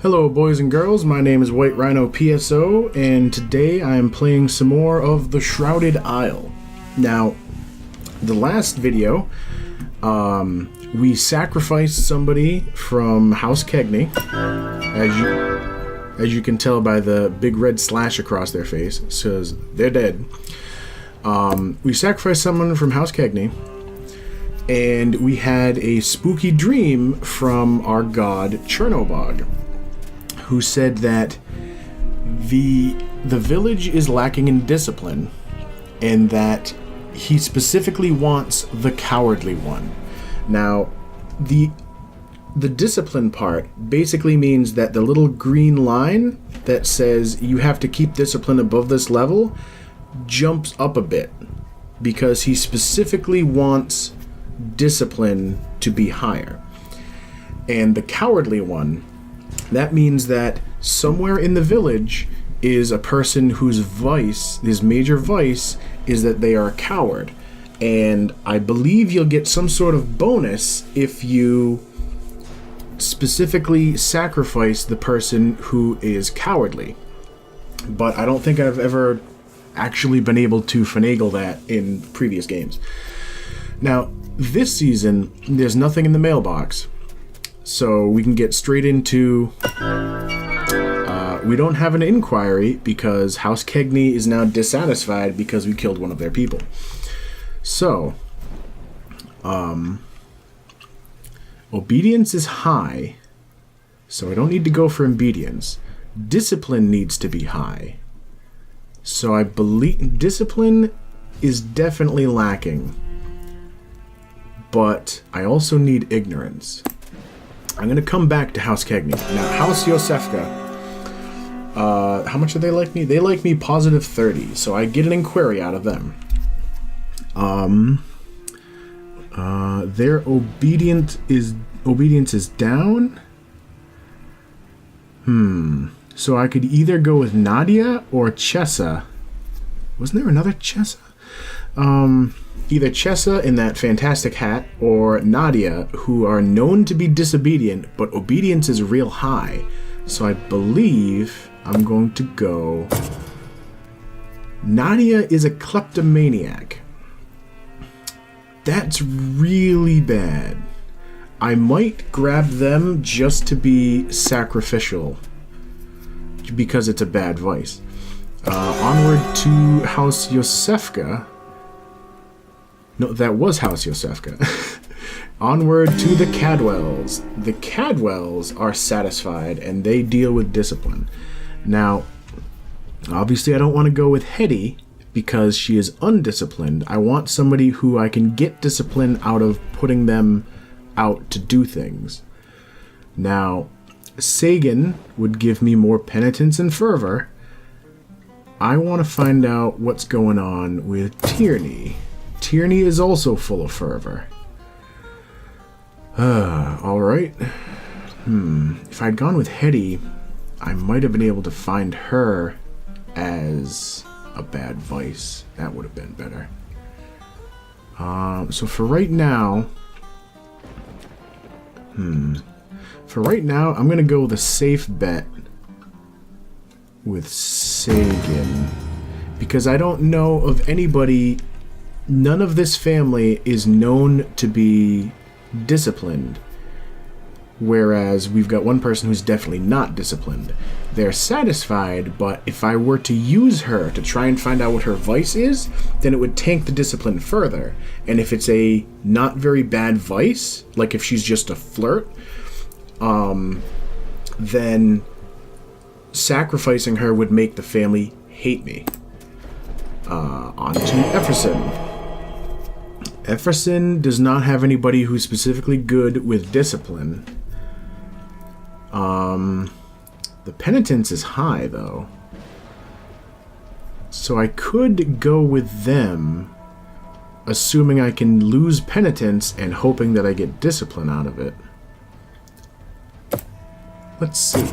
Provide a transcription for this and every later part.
Hello boys and girls, my name is White Rhino PSO, and today I am playing some more of the Shrouded Isle. Now, the last video, we sacrificed somebody from House Kegney, as you can tell by the big red slash across their face, says they're dead. We sacrificed someone from House Kegney, and we had a spooky dream from our god Chernobog, who said that the village is lacking in discipline, and that he specifically wants the cowardly one. Now, the discipline part basically means that the little green line that says you have to keep discipline above this level jumps up a bit, because he specifically wants discipline to be higher. And the cowardly one, that means that somewhere in the village is a person whose vice, his major vice, is that they are a coward. And I believe you'll get some sort of bonus if you specifically sacrifice the person who is cowardly. But I don't think I've ever actually been able to finagle that in previous games. Now, this season, there's nothing in the mailbox. So we can get straight into, we don't have an inquiry because House Kegney is now dissatisfied because we killed one of their people. So, obedience is high, so I don't need to go for obedience. Discipline needs to be high. So I believe discipline is definitely lacking, but I also need ignorance. I'm going to come back to House Kegney. Now, House Yosefka, how much do they like me? They like me positive 30, so I get an inquiry out of them. Their obedience is down. So I could either go with Nadia or Chessa. Wasn't there another Chessa? Either Chessa in that fantastic hat or Nadia, who are known to be disobedient, but obedience is real high. So I believe I'm going to go... Nadia is a kleptomaniac. That's really bad. I might grab them just to be sacrificial, because it's a bad vice. Onward to House Yosefka. No, that was House Yosefka. Onward to the Cadwells. The Cadwells are satisfied, and they deal with discipline. Now, obviously I don't want to go with Hetty, because she is undisciplined. I want somebody who I can get discipline out of putting them out to do things. Now, Sagan would give me more penitence and fervor. I want to find out what's going on with Tierney. Tierney is also full of fervor. Alright. If I'd gone with Hetty, I might have been able to find her as a bad vice. That would have been better. So for right now... For right now, I'm going to go with a safe bet with Sagan. Because I don't know of anybody... None of this family is known to be disciplined, whereas we've got one person who's definitely not disciplined. They're satisfied, but if I were to use her to try and find out what her vice is, then it would tank the discipline further. And if it's a not very bad vice, like if she's just a flirt, then sacrificing her would make the family hate me. On to Everson. Everson does not have anybody who's specifically good with discipline. The penitence is high, though. So I could go with them, assuming I can lose penitence and hoping that I get discipline out of it. Let's see.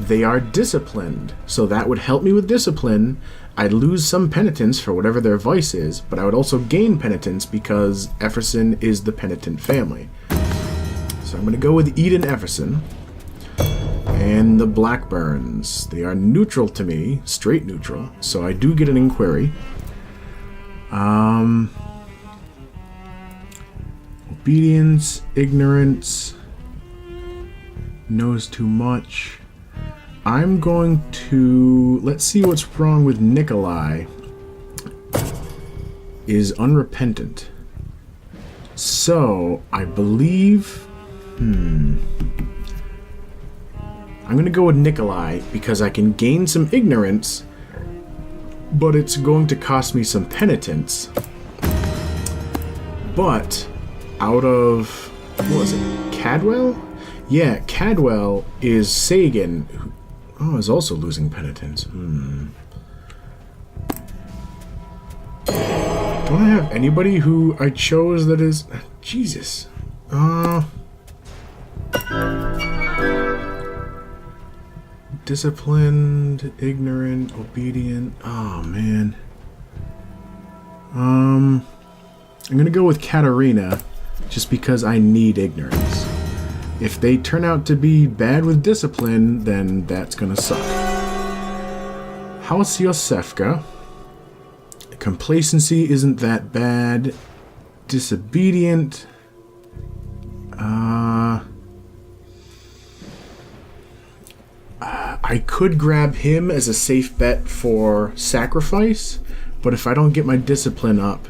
They are disciplined, so that would help me with discipline. I'd lose some penitence for whatever their vice is, but I would also gain penitence because Everson is the penitent family. So I'm going to go with Eden Everson. and the Blackburns. They are neutral to me, straight neutral, so I do get an inquiry. Obedience, ignorance, knows too much. I'm going to... Let's see what's wrong with Nikolai. Is unrepentant. So, I believe... I'm going to go with Nikolai because I can gain some ignorance, but it's going to cost me some penitence. But, out of... What was it? Cadwell? Yeah, Cadwell is Sagan. Oh, is also losing penitence. Don't I have anybody who I chose that is... Jesus. Disciplined, ignorant, obedient. Oh, man. I'm gonna go with Katerina, just because I need ignorance. If they turn out to be bad with discipline, then that's gonna suck. House Yosefka. Complacency isn't that bad. Disobedient. I could grab him as a safe bet for sacrifice, but if I don't get my discipline up,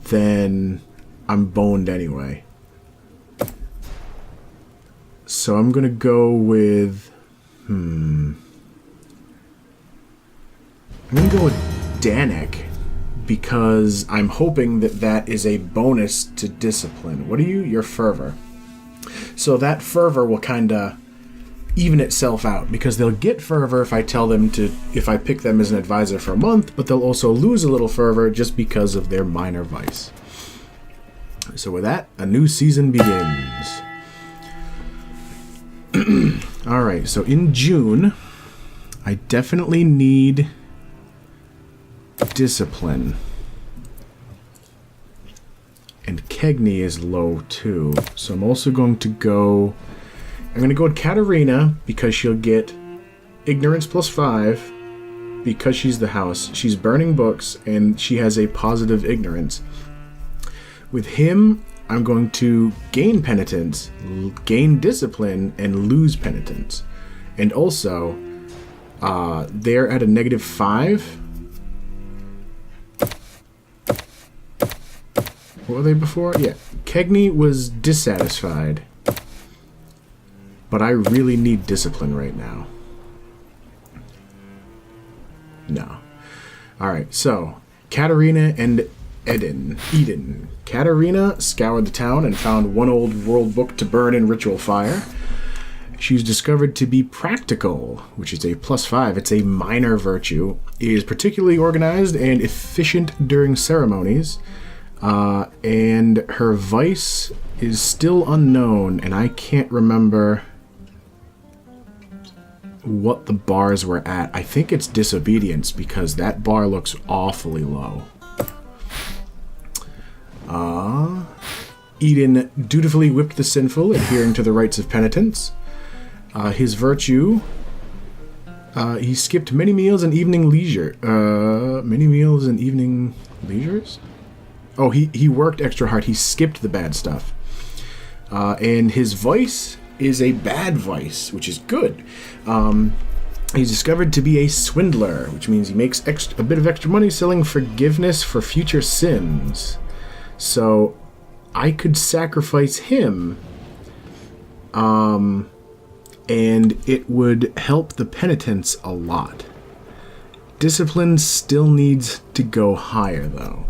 then I'm boned anyway. So I'm gonna go with... I'm gonna go with Danek, because I'm hoping that that is a bonus to discipline. What are you? You're fervor. So that fervor will kinda even itself out, because they'll get fervor if I tell them to, if I pick them as an advisor for a month, but they'll also lose a little fervor just because of their minor vice. So with that, a new season begins. Alright, so in June, I definitely need discipline. And Kegney is low too, so I'm also going to go... I'm going to go with Katerina, because she'll get ignorance +5, because she's the house. She's burning books, and she has a positive ignorance. With him, I'm going to gain penitence, gain discipline, and lose penitence. And also, they're at a -5. What were they before? Yeah, Kegney was dissatisfied. But I really need discipline right now. No. Alright, so Katerina and Eden. Katerina scoured the town and found one old world book to burn in ritual fire. She's discovered to be practical, which is a +5. It's a minor virtue. Is particularly organized and efficient during ceremonies. And her vice is still unknown, and I can't remember what the bars were at. I think it's disobedience, because that bar looks awfully low. Eden dutifully whipped the sinful, adhering to the rites of penitence. His virtue, he skipped many meals and evening leisure. Many meals and evening leisures? Oh, he worked extra hard. He skipped the bad stuff. And his vice is a bad vice, which is good. He's discovered to be a swindler, which means he makes a bit of extra money selling forgiveness for future sins. So I could sacrifice him, and it would help the penitence a lot. Discipline still needs to go higher, though.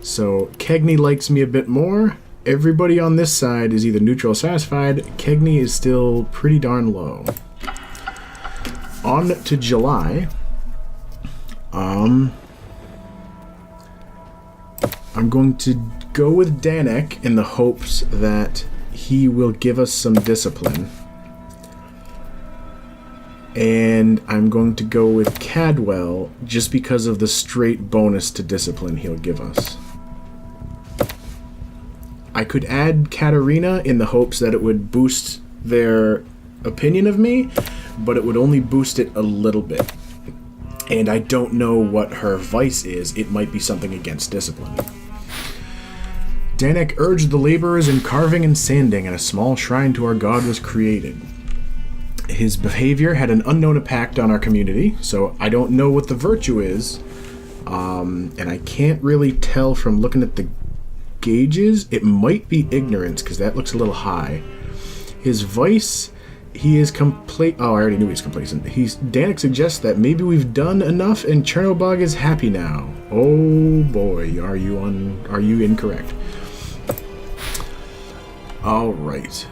So Kegney likes me a bit more. Everybody on this side is either neutral or satisfied. Kegney is still pretty darn low. On to July. I'm going to go with Danek in the hopes that he will give us some discipline. And I'm going to go with Cadwell just because of the straight bonus to discipline he'll give us. I could add Katerina in the hopes that it would boost their opinion of me, but it would only boost it a little bit. And I don't know what her vice is. It might be something against discipline. Danik urged the laborers in carving and sanding, and a small shrine to our god was created. His behavior had an unknown impact on our community, so I don't know what the virtue is, and I can't really tell from looking at the gauges. It might be ignorance, because that looks a little high. His vice... He is complete. Oh, I already knew he was complacent. Danik suggests that maybe we've done enough and Chernobog is happy now. Oh boy, are you incorrect? All right.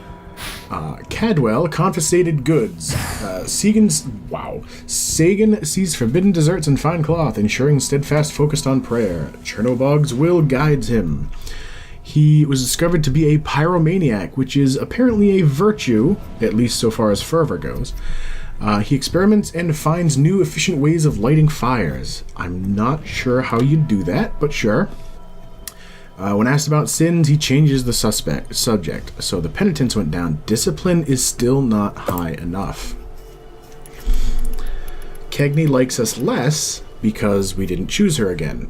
Cadwell confiscated goods. Sagan sees forbidden desserts and fine cloth, ensuring steadfast focused on prayer. Chernobog's will guides him. He was discovered to be a pyromaniac, which is apparently a virtue, at least so far as fervor goes. He experiments and finds new efficient ways of lighting fires. I'm not sure how you do that, but sure. When asked about sins, he changes the subject, so the penitence went down. Discipline is still not high enough. Cagney likes us less because we didn't choose her again.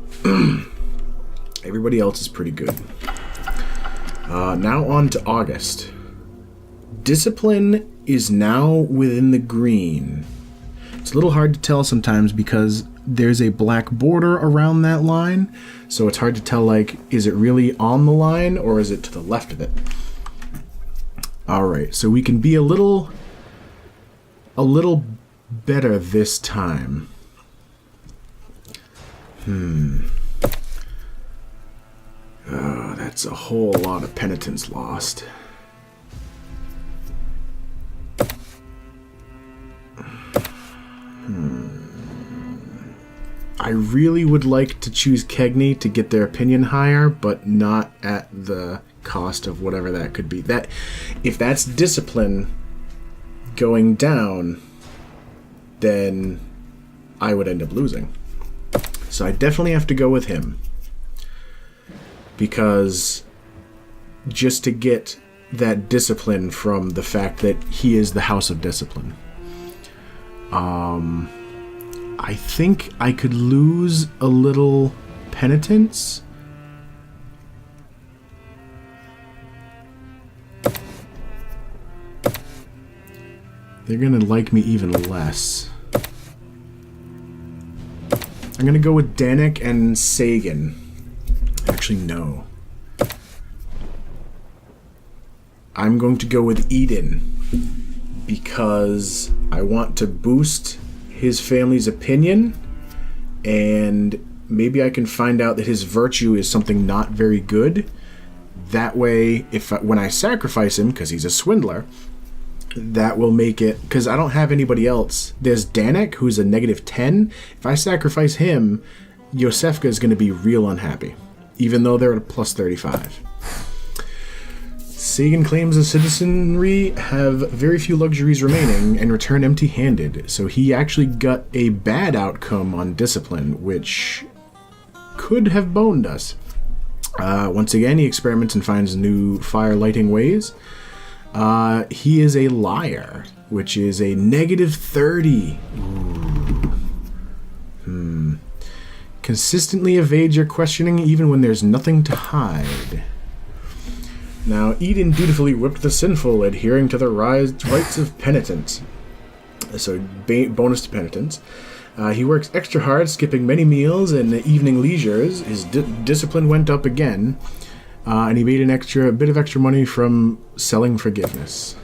Everybody else is pretty good. Now on to August. Discipline is now within the green. It's a little hard to tell sometimes because there's a black border around that line, so it's hard to tell, like, is it really on the line or is it to the left of it? Alright, so we can be a little better this time. Oh, that's a whole lot of penitence lost. I really would like to choose Cagney to get their opinion higher, but not at the cost of whatever that could be. That, if that's discipline going down, then I would end up losing. So I definitely have to go with him. Because just to get that discipline from the fact that he is the House of Discipline. I think I could lose a little penitence. They're gonna like me even less. I'm gonna go with Danik and Sagan. Actually, no. I'm going to go with Eden because I want to boost his family's opinion, and maybe I can find out that his virtue is something not very good. That way, when I sacrifice him, because he's a swindler, that will make it, because I don't have anybody else. There's Danik, who's a -10. If I sacrifice him, Yosef is going to be real unhappy, even though they're at a +35. Sagan claims the citizenry have very few luxuries remaining and return empty-handed, so he actually got a bad outcome on discipline, which could have boned us. Once again, he experiments and finds new fire-lighting ways. He is a liar, which is a -30. Consistently evades your questioning even when there's nothing to hide. Now, Eden dutifully whipped the sinful, adhering to the rites of penitence. So, bonus to penitence. He works extra hard, skipping many meals and evening leisures. His discipline went up again, and he made a bit of extra money from selling forgiveness.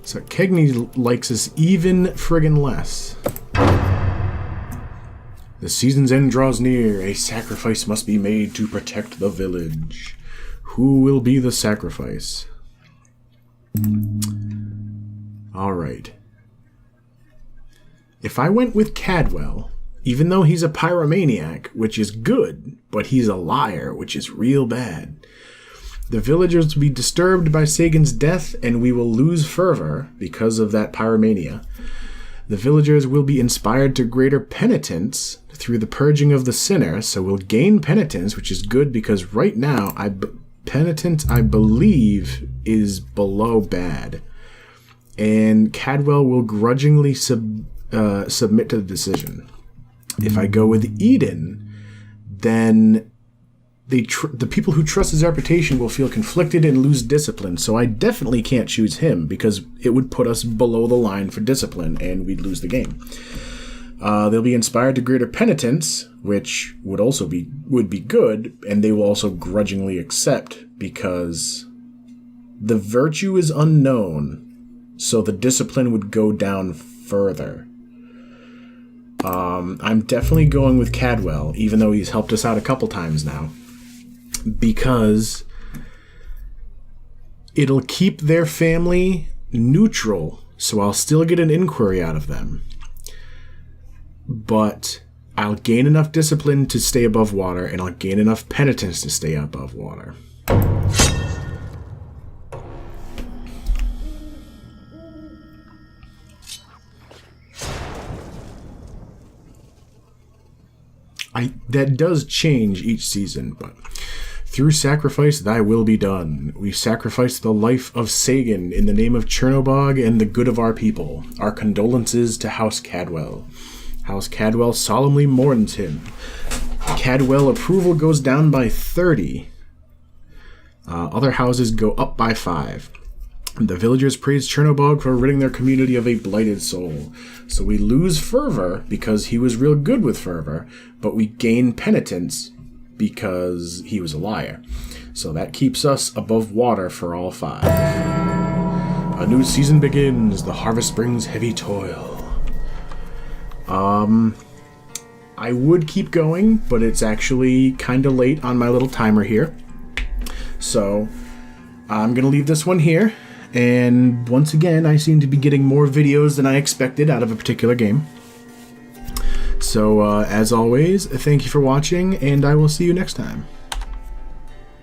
So, Cagney likes us even friggin' less. The season's end draws near. A sacrifice must be made to protect the village. Who will be the sacrifice? Alright. If I went with Cadwell, even though he's a pyromaniac, which is good, but he's a liar, which is real bad, the villagers will be disturbed by Sagan's death, and we will lose fervor because of that pyromania. The villagers will be inspired to greater penitence, through the purging of the sinner, so we'll gain penitence, which is good because right now, penitence, I believe, is below bad. And Cadwell will grudgingly submit to the decision. If I go with Eden, then the people who trust his reputation will feel conflicted and lose discipline, so I definitely can't choose him because it would put us below the line for discipline and we'd lose the game. They'll be inspired to greater penitence, which would be good, and they will also grudgingly accept because the virtue is unknown, so the discipline would go down further. I'm definitely going with Cadwell, even though he's helped us out a couple times now, because it'll keep their family neutral, so I'll still get an inquiry out of them. But I'll gain enough discipline to stay above water, and I'll gain enough penitence to stay above water. That does change each season, but through sacrifice thy will be done. We sacrifice the life of Sagan in the name of Chernobog and the good of our people. Our condolences to House Cadwell. House Cadwell solemnly mourns him. Cadwell approval goes down by 30. Other houses go up by 5. The villagers praise Chernobog for ridding their community of a blighted soul. So we lose fervor because he was real good with fervor, but we gain penitence because he was a liar. So that keeps us above water for all 5. A new season begins. The harvest brings heavy toil. I would keep going, but it's actually kind of late on my little timer here. So I'm going to leave this one here. And once again, I seem to be getting more videos than I expected out of a particular game. So as always, thank you for watching, and I will see you next time.